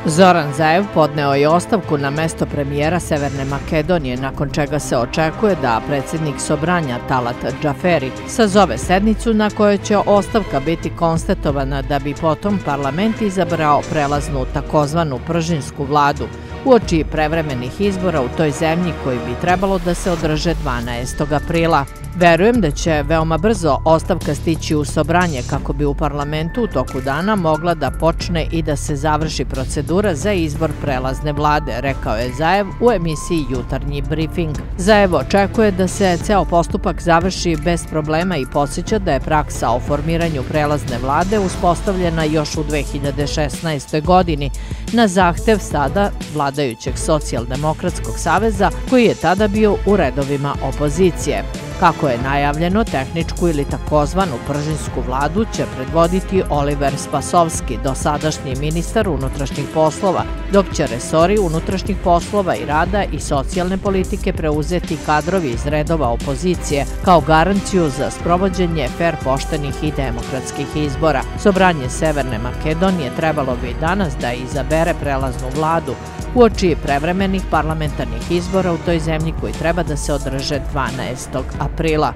Zoran Zaev podneo je ostavku na mesto premijera Severne Makedonije, nakon čega se očekuje da predsjednik Sobranja Talat Džaferi sazove sednicu na kojoj će ostavka biti konstatovana da bi potom parlament izabrao prelaznu takozvanu pržinsku vladu uoči prevremenih izbora u toj zemlji koji bi trebalo da se održe 12. aprila. Verujem da će veoma brzo ostavka stići u Sobranje kako bi u parlamentu u toku dana mogla da počne i da se završi procedura za izbor prelazne vlade, rekao je Zaev u emisiji Jutarnji brifing. Zaev očekuje da se ceo postupak završi bez problema i podsjeća da je praksa o formiranju prelazne vlade uspostavljena još u 2016. godini na zahtev sada vladajućeg Socijaldemokratskog saveza koji je tada bio u redovima opozicije. Kako je najavljeno, tehničku ili takozvanu pržinsku vladu će predvoditi Oliver Spasovski, dosadašnji ministar unutrašnjih poslova, dok će resori unutrašnjih poslova i rada i socijalne politike preuzeti kadrovi iz redova opozicije kao garanciju za sprovođenje fer, poštenih i demokratskih izbora. Sobranje Severne Makedonije trebalo bi danas da izabere prelaznu vladu uoči prevremenih parlamentarnih izbora u toj zemlji koji treba da se održe 12. aprila.